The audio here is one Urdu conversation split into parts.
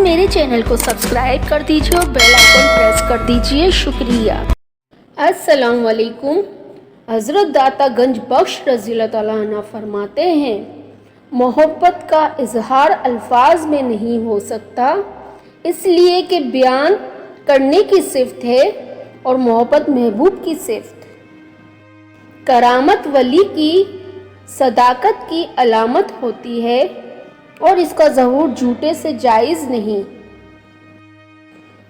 میرے چینل کو سبسکرائب کر دیجیے اور بیل آئیکن پریس کر دیجیے. شکریہ. السلام علیکم. حضرت داتا گنج بخش رضی اللہ تعالیٰ عنہ فرماتے ہیں، محبت کا اظہار الفاظ میں نہیں ہو سکتا، اس لیے کہ بیان کرنے کی صفت ہے اور محبت محبوب کی صفت. کرامت ولی کی صداقت کی علامت ہوتی ہے اور اس کا ظہور جھوٹے سے جائز نہیں.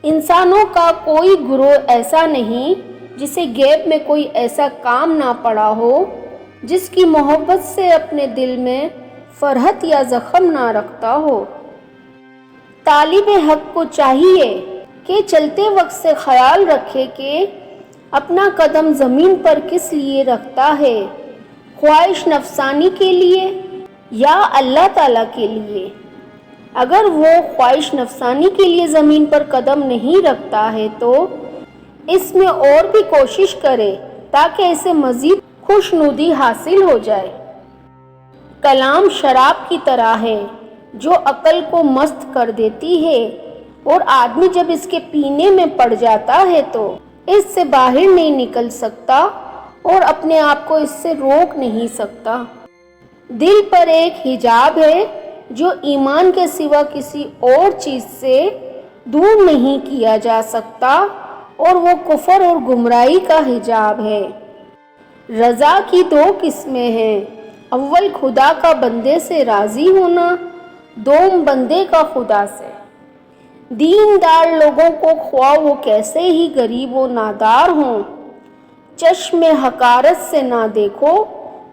انسانوں کا کوئی گروہ ایسا نہیں جسے غیب میں کوئی ایسا کام نہ پڑا ہو جس کی محبت سے اپنے دل میں فرحت یا زخم نہ رکھتا ہو. طالب حق کو چاہیے کہ چلتے وقت سے خیال رکھے کہ اپنا قدم زمین پر کس لیے رکھتا ہے، خواہش نفسانی کے لیے یا اللہ تعالیٰ کے لیے. اگر وہ خواہش نفسانی کے لیے زمین پر قدم نہیں رکھتا ہے تو اس میں اور بھی کوشش کرے تاکہ اسے مزید خوشنودی حاصل ہو جائے. کلام شراب کی طرح ہے جو عقل کو مست کر دیتی ہے اور آدمی جب اس کے پینے میں پڑ جاتا ہے تو اس سے باہر نہیں نکل سکتا اور اپنے آپ کو اس سے روک نہیں سکتا. دل پر ایک حجاب ہے جو ایمان کے سوا کسی اور چیز سے دور نہیں کیا جا سکتا اور وہ کفر اور گمراہی کا حجاب ہے. رضا کی دو قسمیں ہیں، اول خدا کا بندے سے راضی ہونا، دوم بندے کا خدا سے. دیندار لوگوں کو خواہ وہ کیسے ہی غریب و نادار ہوں، چشم حقارت سے نہ دیکھو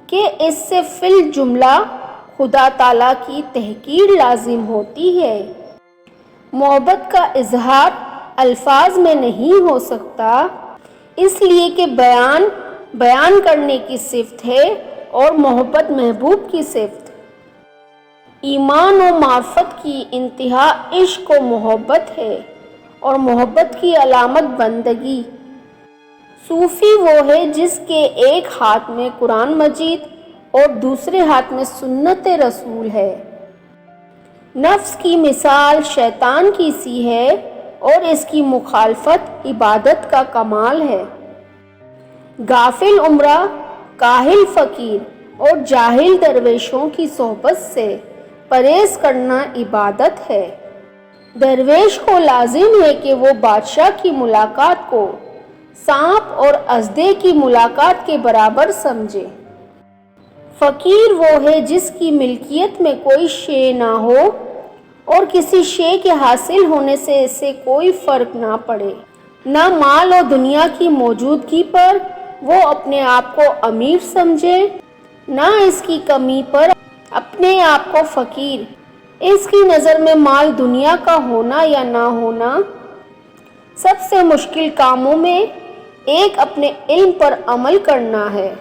کہ اس سے فی الجملہ خدا تعالیٰ کی تحقیر لازم ہوتی ہے. محبت کا اظہار الفاظ میں نہیں ہو سکتا، اس لیے کہ بیان کرنے کی صفت ہے اور محبت محبوب کی صفت. ایمان و معرفت کی انتہا عشق و محبت ہے اور محبت کی علامت بندگی. صوفی وہ ہے جس کے ایک ہاتھ میں قرآن مجید اور دوسرے ہاتھ میں سنت رسول ہے. نفس کی مثال شیطان کی سی ہے اور اس کی مخالفت عبادت کا کمال ہے. غافل عمرہ، کاہل فقیر اور جاہل درویشوں کی صحبت سے پرہیز کرنا عبادت ہے. درویش کو لازم ہے کہ وہ بادشاہ کی ملاقات کو سانپ اور اژدھے کی ملاقات کے برابر سمجھے. فقیر وہ ہے جس کی ملکیت میں کوئی شے نہ ہو اور کسی شے کے حاصل ہونے سے اسے کوئی فرق نہ پڑے. نہ مال و دنیا کی موجودگی پر وہ اپنے آپ کو امیر سمجھے، نہ اس کی کمی پر اپنے آپ کو فقیر. اس کی نظر میں مال دنیا کا ہونا یا نہ ہونا سب سے مشکل کاموں میں ایک اپنے علم پر عمل کرنا ہے.